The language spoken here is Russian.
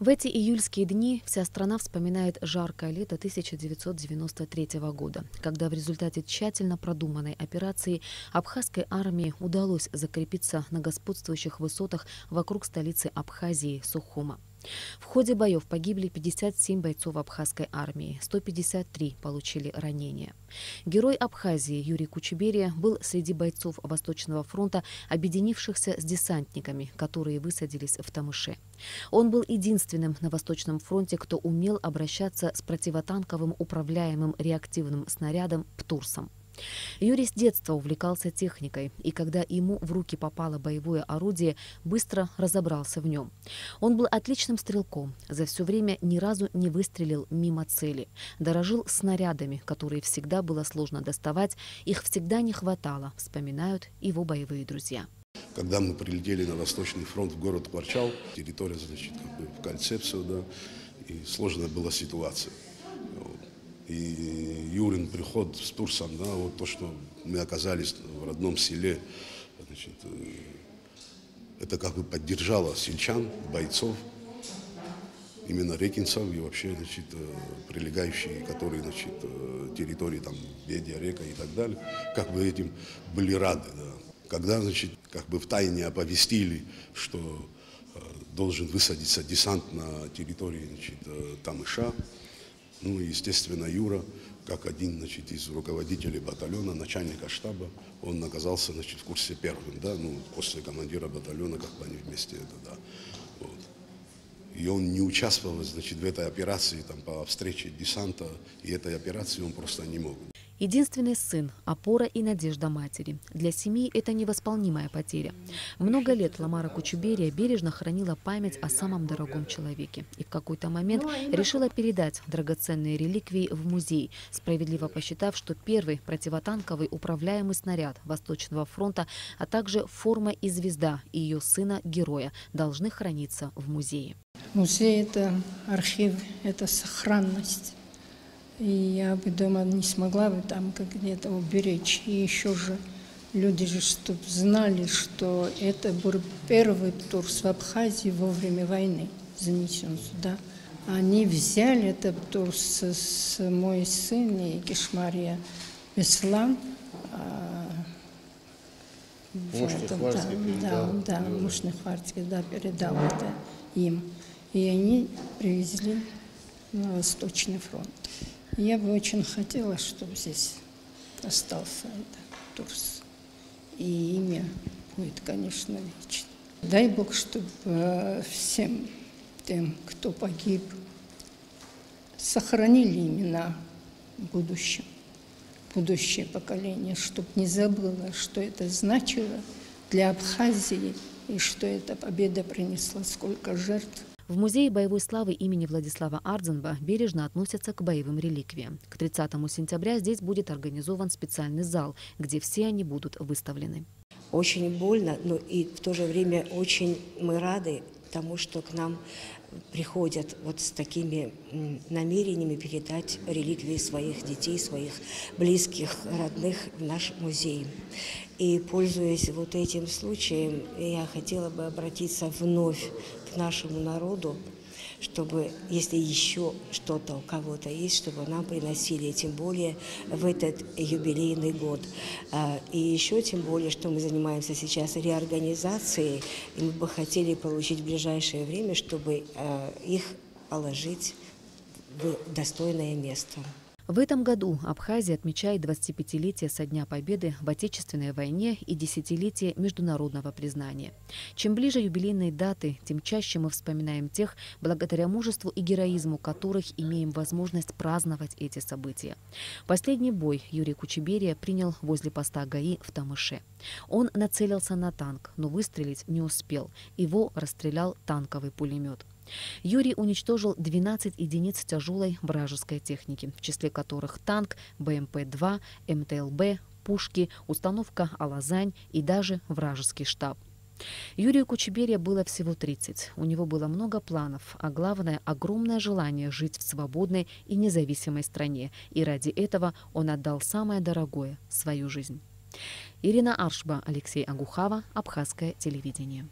В эти июльские дни вся страна вспоминает жаркое лето 1993 года, когда в результате тщательно продуманной операции абхазской армии удалось закрепиться на господствующих высотах вокруг столицы Абхазии Сухума. В ходе боев погибли 57 бойцов абхазской армии, 153 получили ранения. Герой Абхазии Юрий Кучиберия был среди бойцов Восточного фронта, объединившихся с десантниками, которые высадились в Тамыше. Он был единственным на Восточном фронте, кто умел обращаться с противотанковым управляемым реактивным снарядом «Птурсом». Юрий с детства увлекался техникой, и когда ему в руки попало боевое орудие, быстро разобрался в нем. Он был отличным стрелком, за все время ни разу не выстрелил мимо цели. Дорожил снарядами, которые всегда было сложно доставать, их всегда не хватало, вспоминают его боевые друзья. Когда мы прилетели на Восточный фронт в город Кварчал, территория, значит, как бы в кольце все, да, и сложная была ситуация. И Юрин приход с Турсом, да, вот то, что мы оказались в родном селе, значит, это как бы поддержало сельчан, бойцов, именно рекинцев и вообще, значит, прилегающие, которые, значит, территории, там, Бедия, Река и так далее, как бы этим были рады, да. Когда, значит, как бы втайне оповестили, что должен высадиться десант на территории, значит, Тамыша, ну и, естественно, Юра, как один, значит, из руководителей батальона, начальника штаба, он оказался, значит, в курсе первым, да, ну, после командира батальона, как бы они вместе это, да, вот. И он не участвовал, значит, в этой операции, там, по встрече десанта, и этой операции он просто не мог. Единственный сын – опора и надежда матери. Для семьи это невосполнимая потеря. Много лет Ламара Кучиберия бережно хранила память о самом дорогом человеке. И в какой-то момент решила передать драгоценные реликвии в музей, справедливо посчитав, что первый противотанковый управляемый снаряд Восточного фронта, а также форма и звезда ее сына-героя должны храниться в музее. Музей – это архив, это сохранность. И я бы дома не смогла бы там как где-то уберечь. И еще же люди же, чтобы знали, что это был первый Птурс в Абхазии во время войны, занесен сюда. Они взяли этот Птурс с мой сын и Кишмария Беслан. Мушный Хварцкий передал это им. И они привезли на Восточный фронт. Я бы очень хотела, чтобы здесь остался этот Турс. И имя будет, конечно, вечно. Дай Бог, чтобы всем тем, кто погиб, сохранили имена в будущем, будущее поколение, чтобы не забыло, что это значило для Абхазии и что эта победа принесла сколько жертв. В Музее боевой славы имени Владислава Ардзенба бережно относятся к боевым реликвиям. К 30 сентября здесь будет организован специальный зал, где все они будут выставлены. Очень больно, но и в то же время очень мы рады тому, что к нам приходят вот с такими намерениями передать реликвии своих детей, своих близких, родных в наш музей. И, пользуясь вот этим случаем, я хотела бы обратиться вновь к нашему народу, чтобы, если еще что-то у кого-то есть, чтобы нам приносили, тем более в этот юбилейный год. И еще тем более, что мы занимаемся сейчас реорганизацией, и мы бы хотели получить в ближайшее время, чтобы их положить в достойное место. В этом году Абхазия отмечает 25-летие со Дня Победы в Отечественной войне и десятилетие международного признания. Чем ближе юбилейные даты, тем чаще мы вспоминаем тех, благодаря мужеству и героизму которых имеем возможность праздновать эти события. Последний бой Юрий Кучиберия принял возле поста ГАИ в Тамыше. Он нацелился на танк, но выстрелить не успел. Его расстрелял танковый пулемет. Юрий уничтожил 12 единиц тяжелой вражеской техники, в числе которых танк, БМП-2, МТЛБ, пушки, установка «Алазань» и даже вражеский штаб. Юрию Кучиберия было всего 30. У него было много планов, а главное – огромное желание жить в свободной и независимой стране. И ради этого он отдал самое дорогое – свою жизнь. Ирина Аршба, Алексей Агухава, Абхазское телевидение.